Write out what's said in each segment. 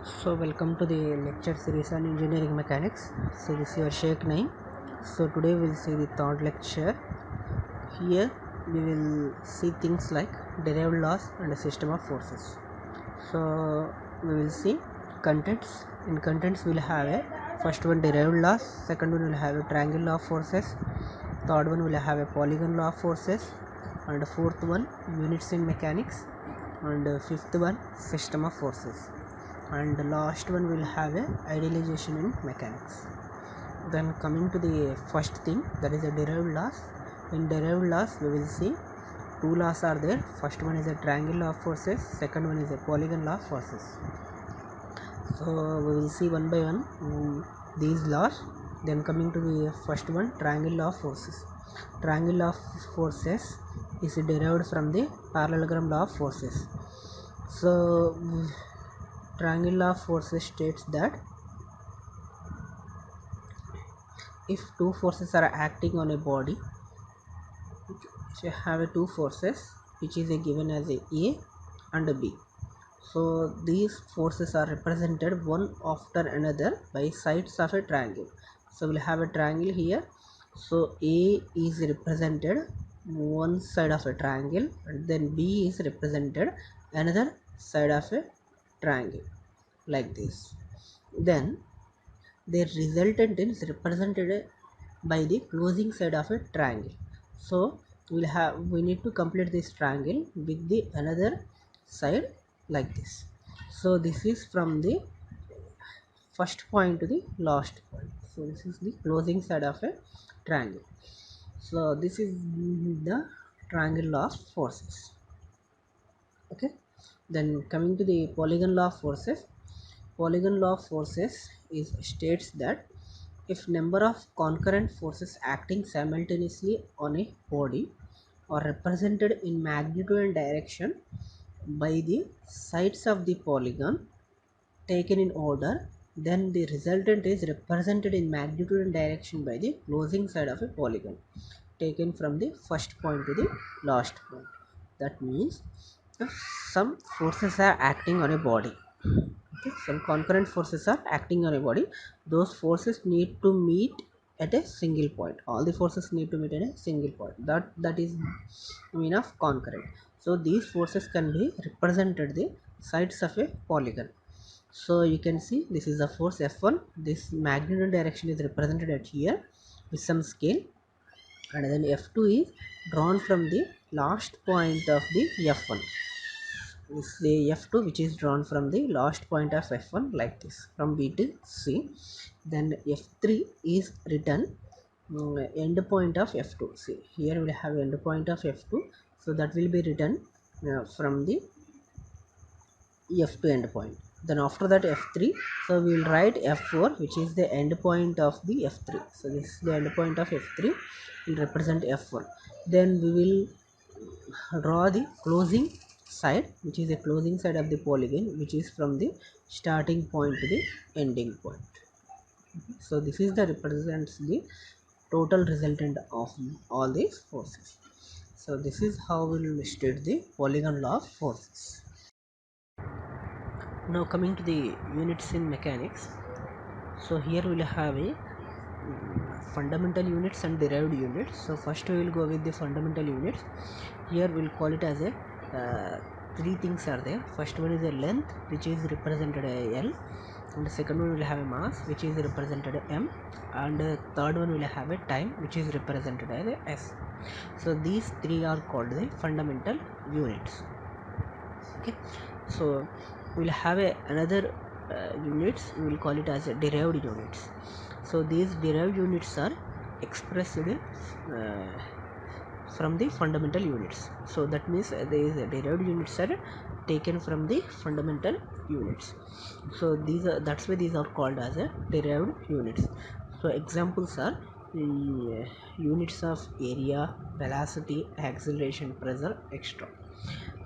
So welcome to the lecture series on engineering mechanics. So this is your Sheikh Naim. So today we will see the third lecture. Here we will see things like derived laws and a system of forces. So we will see contents. In contents we will have a first one derived laws, second one will have a triangle law of forces, third one will have a polygon law of forces, and fourth one units in mechanics, and fifth one system of forces, and the last one will have a idealization in mechanics. Then coming to the first thing, that is a derived laws. In derived laws we will see two laws are there. First one is a triangle law of forces, second one is a polygon law of forces. So we will see one by one these laws. Then coming to the first one, triangle law of forces. Triangle law of forces is derived from the parallelogram law of forces. So triangle law of forces states that if two forces are acting on a body, so have a two forces which is given as a and a B. So these forces are represented one after another by sides of a triangle. So we'll have a triangle here. So A is represented one side of a triangle, and then B is represented another side of a triangle, like this. Then their resultant is represented by the closing side of a triangle. So we need to complete this triangle with the another side, like this. So this is from the first point to the last point. So this is the closing side of a triangle. So this is the triangle law of forces. Okay, then coming to the polygon law of forces. Polygon law of forces is states that if number of concurrent forces acting simultaneously on a body are represented in magnitude and direction by the sides of the polygon taken in order, then the resultant is represented in magnitude and direction by the closing side of a polygon taken from the first point to the last point. That means if some forces are acting on a body, okay, some concurrent forces are acting on a body, those forces need to meet at a single point. All the forces need to meet at a single point. That is mean of concurrent. So these forces can be represented the sides of a polygon. So you can see this is the force F1. This magnitude direction is represented at here with some scale, and then F2 is drawn from the last point of the F1. This is the F2 which is drawn from the last point of F1, like this, from B to C. Then F3 is written end point of F2. See, here we will have end point of F2, so that will be written from the F2 end point. Then after that F3, so we will write F4 which is the end point of the F3. So this is the end point of F3, will represent F1. Then we will draw the closing side, which is the closing side of the polygon, which is from the starting point to the ending point. So this is the represents the total resultant of all these forces. So this is how we will state the polygon law of forces. Now coming to the units in mechanics. So here we will have a fundamental units and derived units. So first we will go with the fundamental units. Here we will call it as a three things are there. First one is a length, which is represented as L, and the second one will have a mass, which is represented as M, and third one will have a time, which is represented as S. So these three are called the fundamental units. Okay, so we'll have another units, we will call it as a derived units. So these derived units are expressed from the fundamental units. So that means these derived units are taken from the fundamental units. So these are, that's why these are called as a derived units. So examples are units of area, velocity, acceleration, pressure, etc.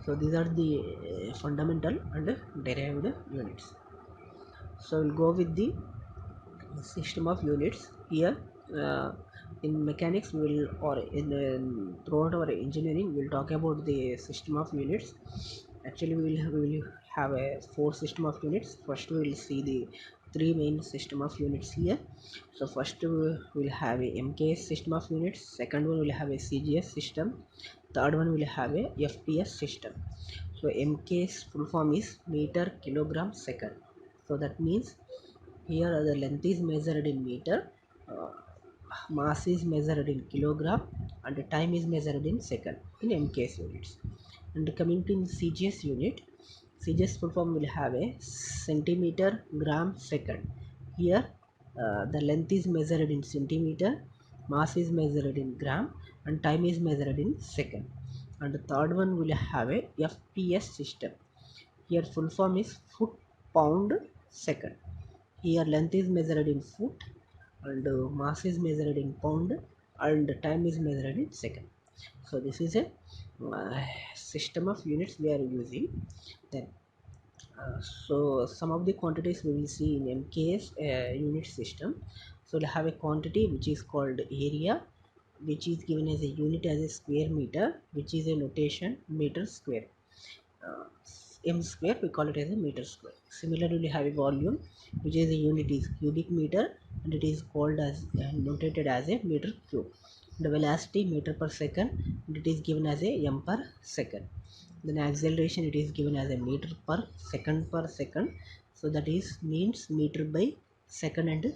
So these are the fundamental and derived units. So we'll go with the system of units. Here in mechanics we will, or in throughout our engineering, we will talk about the system of units. Actually we will have a four system of units. First we will see the three main system of units here. So first we will have a MKS system of units, second one will have a CGS system, third one will have a FPS system. So MKS full form is meter kilogram second. So that means here the length is measured in meter, uh, mass is measured in kilogram, and the time is measured in second in MKS units. And coming to CGS unit, CGS full form will have a centimeter gram second. Here the length is measured in centimeter, mass is measured in gram, and time is measured in second. And the third one will have a FPS system. Here full form is foot pound second. Here length is measured in foot, and mass is measured in pound, and time is measured in second. So this is a system of units we are using. Then so some of the quantities we will see in MKS unit system. So we'll have a quantity which is called area, which is given as a unit as a square meter, which is a notation meter square. uh, M square we call it as a meter square. Similarly, we have a volume which is a unit is cubic meter, and it is called as notated as a meter cube. The velocity meter per second, and it is given as a m per second. Then acceleration it is given as a meter per second. So that is means meter by second and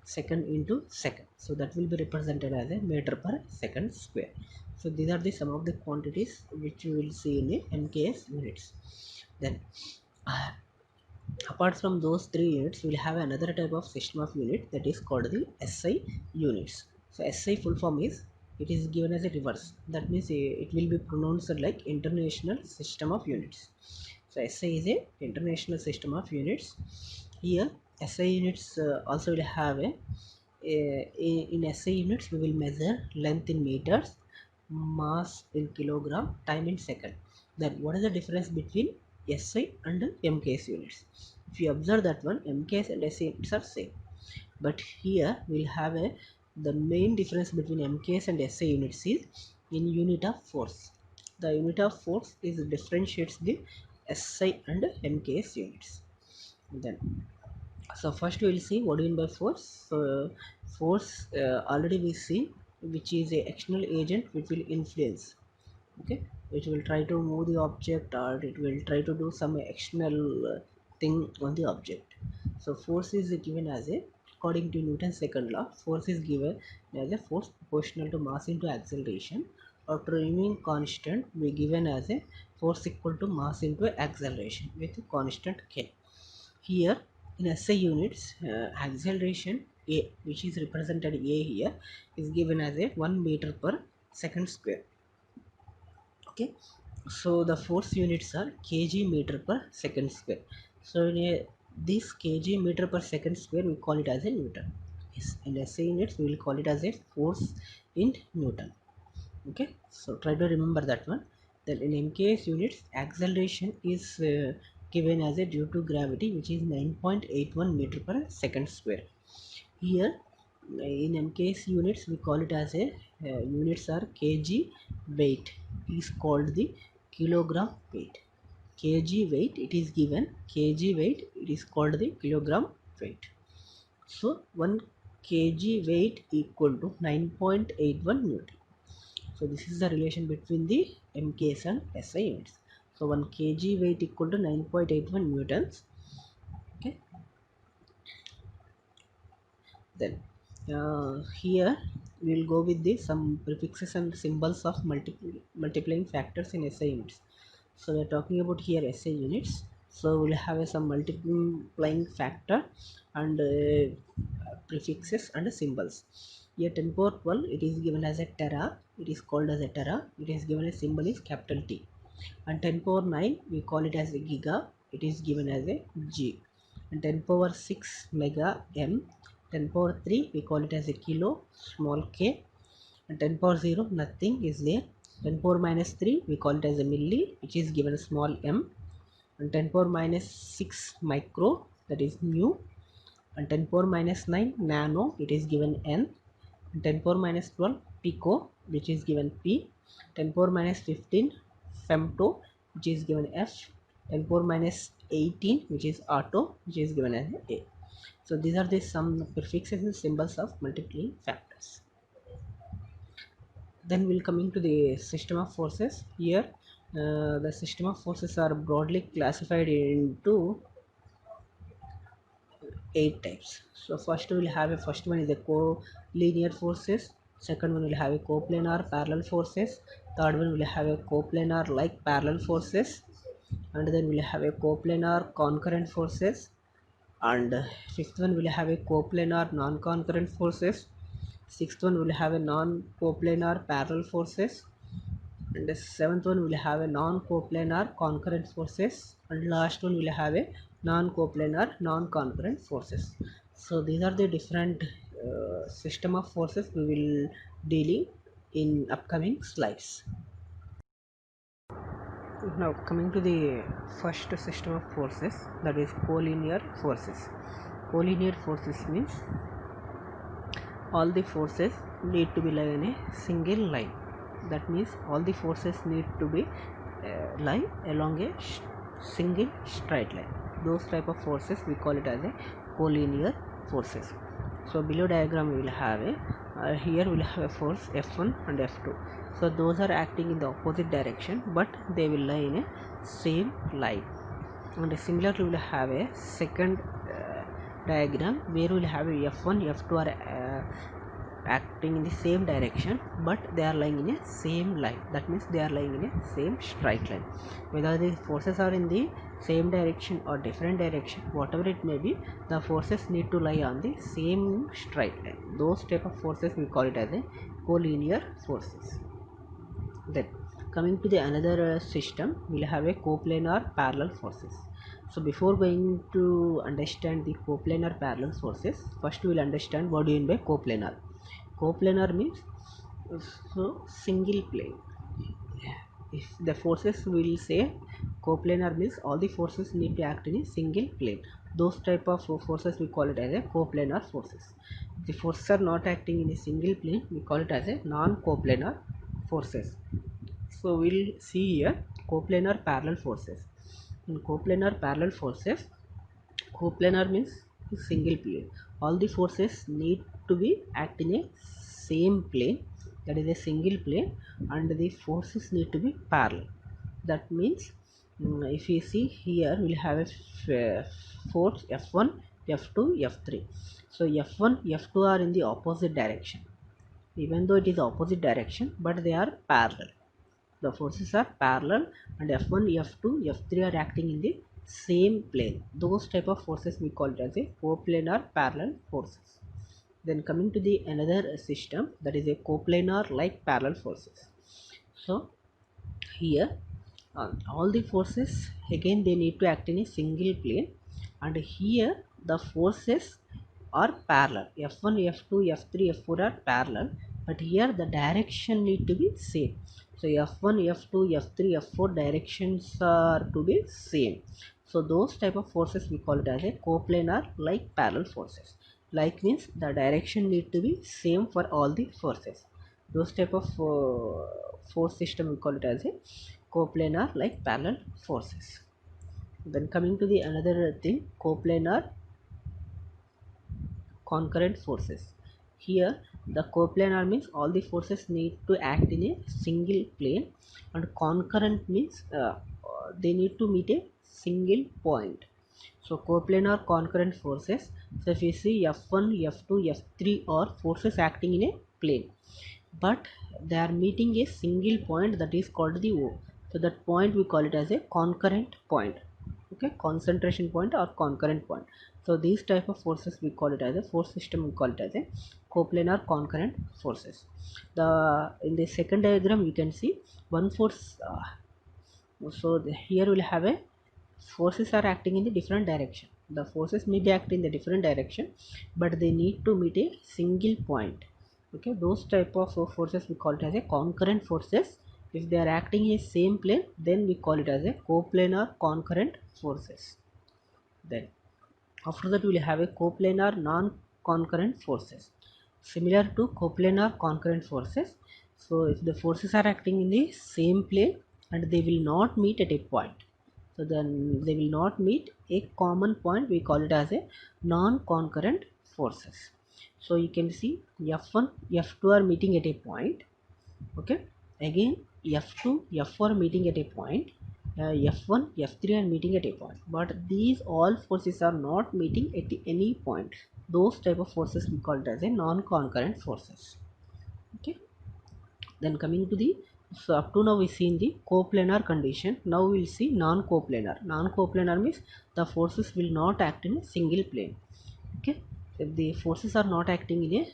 second into second. So that will be represented as a meter per second square. So these are the some of the quantities which you will see in the MKS units. Then uh, apart from those three units, we will have another type of system of unit, that is called the SI units. So SI full form is, it is given as a reverse. That means it will be pronounced like international system of units. So SI is a international system of units. Here SI units also will have in SI units we will measure length in meters, mass in kilogram, time in second. Then what is the difference between SI and MKS units? If you observe that one, MKS and SI units are same, but here we'll have a, the main difference between MKS and SI units is in unit of force. The unit of force is differentiates the SI and MKS units. Then so first we will see what do you mean by force. So force already we see, which is a external agent which will influence, okay, which will try to move the object, or it will try to do some external thing on the object. So force is given as a, according to Newton's second law, force is given as a force proportional to mass into acceleration, or to remain constant we given as a force equal to mass into acceleration with constant k. Here in SI units, acceleration a, which is represented a here, is given as a 1 meter per second square. Okay, so the force units are kg meter per second square. So in a, this kg meter per second square we call it as a Newton. Yes, in SI units we will call it as a force in Newton. Okay, so try to remember that one. Then in MKS units, acceleration is given as a due to gravity, which is 9.81 meter per second square. Here in MKS units we call it as a units are kg weight is called the kilogram weight. Kg weight it is given, kg weight it is called the kilogram weight. So 1 kg weight equal to 9.81 Newton. So this is the relation between the MKS and SI units. So 1 kg weight equal to 9.81 newtons. Okay. Then here we will go with the some prefixes and symbols of multiplying factors in SI units. So we are talking about here SI units. So we'll have some multiplying factor and prefixes and symbols. Here 10 power 12 it is given as a tera. It is called as a tera. It is given a symbol is capital T. And 10 power 9 we call it as a giga. It is given as a G. And 10 power 6 mega M. 10 power 3 we call it as a kilo, small k. And 10 power 0 nothing is there. 10 power minus 3 we call it as a milli, which is given a small m. And 10 power minus 6 micro, that is mu. And 10 power minus 9 nano, it is given n. And 10 power minus 12 pico, which is given p. 10 power minus 15 femto, which is given f. 10 power minus 18, which is auto, which is given as a. So these are the some prefixes and symbols of multiplying factors. Then we'll coming to the system of forces. Here the system of forces are broadly classified into 8 types. So first we'll have a first one is a co-linear forces, second one will have a coplanar parallel forces, third one will have a coplanar like parallel forces, and then we'll have a coplanar concurrent forces, and fifth one will have a coplanar non-concurrent forces, sixth one will have a non-coplanar parallel forces, and the seventh one will have a non-coplanar concurrent forces, and last one will have a non-coplanar non-concurrent forces. So these are the different system of forces we will dealing in upcoming slides. Now coming to the first system of forces, that is collinear forces. Collinear forces means all the forces need to be lie in a single line. That means all the forces need to be lie along a single straight line. Those type of forces we call it as a collinear forces. So below diagram we will have a here we will have a force F1 and F2. So those are acting in the opposite direction, but they will lie in a same line. And similarly we will have a second diagram where we will have a F1 F2 are acting in the same direction, but they are lying in a same line. That means they are lying in a same straight line. Whether the forces are in the same direction or different direction, whatever it may be, the forces need to lie on the same straight line. Those type of forces we call it as a collinear forces. Then coming to the another system, we'll have a coplanar parallel forces. So before going to understand the coplanar parallel forces, first we will understand what do you mean by coplanar. Coplanar means so single plane. If the forces will say coplanar means all the forces need to act in a single plane. Those type of forces we call it as a coplanar forces. If the forces are not acting in a single plane, we call it as a non-coplanar forces. So we'll see here coplanar parallel forces. In coplanar parallel forces, coplanar means single plane. All the forces need to be act in a same plane, that is a single plane, and the forces need to be parallel. That means if you see here we'll have a force F1 F2 F3. So F1 F2 are in the opposite direction, even though it is opposite direction, but they are parallel. The forces are parallel, and F1 F2 F3 are acting in the same plane. Those type of forces we call it as a coplanar parallel forces. Then coming to the another system, that is a coplanar like parallel forces. So here all the forces again they need to act in a single plane, and here the forces are parallel. F1 F2 F3 F4 are parallel, but here the direction need to be same. So F1 F2 F3 F4 directions are to be same. So those type of forces we call it as a coplanar like parallel forces. Like means the direction need to be same for all the forces. Those type of force system we call it as a coplanar like parallel forces. Then coming to the another thing, coplanar concurrent forces. Here the coplanar means all the forces need to act in a single plane, and concurrent means they need to meet a single point. So coplanar concurrent forces, so if you see F1 F2 F3 are forces acting in a plane, but they are meeting a single point, that is called the O. So that point we call it as a concurrent point. Okay, concentration point or concurrent point. So these type of forces we call it as a force system, we call it as a coplanar concurrent forces. The in the second diagram we can see one force so here we'll have a forces are acting in the different direction. The forces may be acting in the different direction, but they need to meet a single point. Okay, those type of forces we call it as a concurrent forces. If they are acting in same plane, then we call it as a coplanar concurrent forces. Then after that we will have a coplanar non-concurrent forces, similar to coplanar concurrent forces. So if the forces are acting in the same plane and they will not meet at a point, so then they will not meet a common point. We call it as a non-concurrent forces. So you can see F1 F2 are meeting at a point. Okay, again F2 F4 meeting at a point, F1 F3 are meeting at a point, but these all forces are not meeting at any point. Those type of forces we call it as a non-concurrent forces. Okay, then coming to the, so up to now we seen the coplanar condition. Now we will see non-coplanar. Non-coplanar means the forces will not act in a single plane. Okay, if the forces are not acting in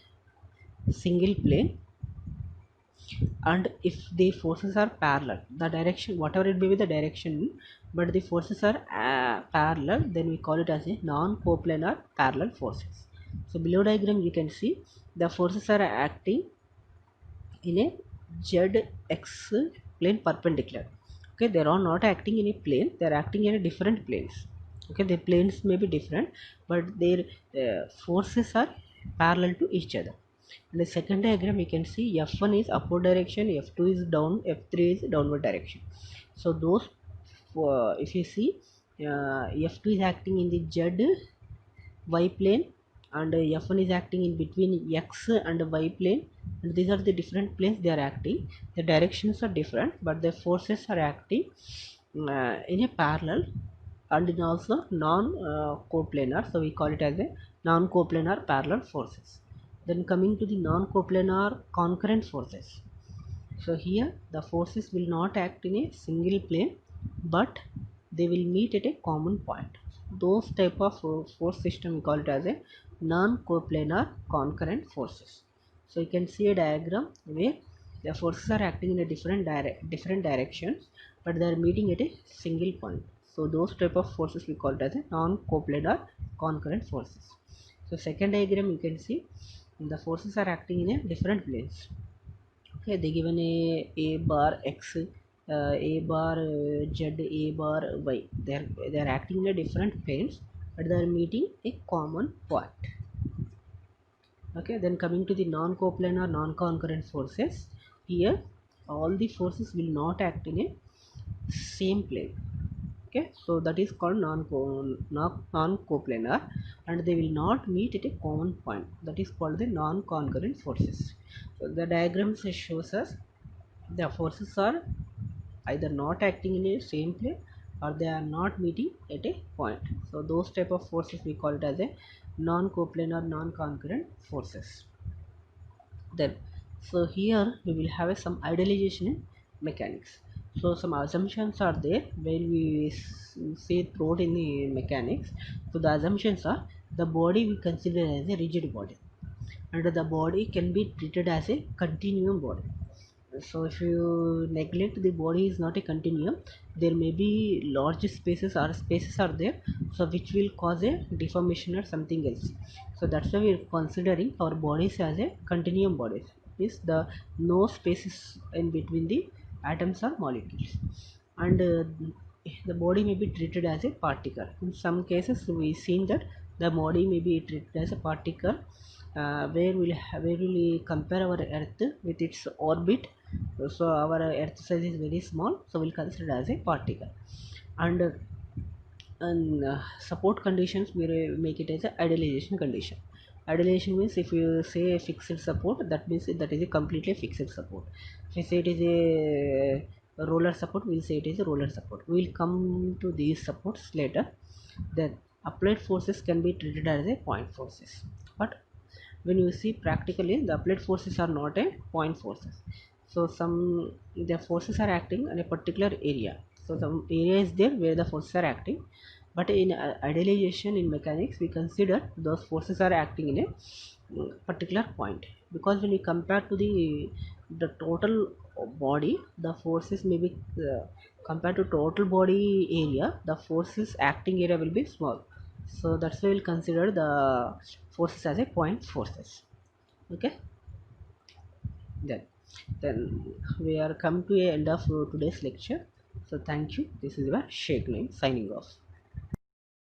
a single plane, and if the forces are parallel, the direction whatever it may be the direction, but the forces are parallel, then we call it as a non-coplanar parallel forces. So below diagram you can see the forces are acting in a zx plane perpendicular. Okay, they are not acting in a plane, they are acting in a different planes. Okay, the planes may be different, but their forces are parallel to each other. In the second diagram you can see F1 is upward direction, F2 is down, F3 is downward direction. So those, if you see, F2 is acting in the z y plane, and F1 is acting in between x and y plane, and these are the different planes they are acting. The directions are different, but the forces are acting in a parallel and in also non coplanar, so we call it as a non coplanar parallel forces. Then coming to the non coplanar concurrent forces. So here the forces will not act in a single plane, but they will meet at a common point. Those type of force system we call it as a non-coplanar concurrent forces. So you can see a diagram where the forces are acting in a different directions, but they are meeting at a single point. So those type of forces we call it as a non-coplanar concurrent forces. So second diagram you can see the forces are acting in a different planes. Okay, they given a bar x, a bar z, a bar y. They are acting in a different planes, but they are meeting a common point. Okay, then coming to the non-coplanar non-concurrent forces. Here all the forces will not act in a same plane. Okay, so that is called non-coplanar, and they will not meet at a common point. That is called the non-concurrent forces. So the diagrams shows us the forces are either not acting in a same plane, or they are not meeting at a point. So those type of forces we call it as a non-coplanar non-concurrent forces. Then, so here we will have some idealization in mechanics. So some assumptions are there when we see throughout in the mechanics. So the assumptions are the body we consider as a rigid body, and the body can be treated as a continuum body. So if you neglect the body is not a continuum, there may be large spaces are there, so which will cause a deformation or something else. So that's why we are considering our bodies as a continuum bodies. Is the no spaces in between the atoms or molecules, and the body may be treated as a particle. In some cases we seen that the body may be treated as a particle, where will we compare our earth with its orbit. So our earth size is very small, so we'll consider as a particle. And support conditions we make it as a idealization condition. Idealization means if you say a fixed support, that means that is a completely fixed support. If you say it is a roller support, we'll say it is a roller support. We'll come to these supports later. Then applied forces can be treated as a point forces, but when you see practically the applied forces are not a point forces. So some the forces are acting in a particular area, so some area is there where the forces are acting, but in idealization in mechanics we consider those forces are acting in a particular point, because when you compare to the total body, the forces may be compared to total body area, the forces acting area will be small. So that's why we'll consider the forces as a point forces. Okay, then we are come to a end of today's lecture. So thank you, this is your Sheikh Naim signing off.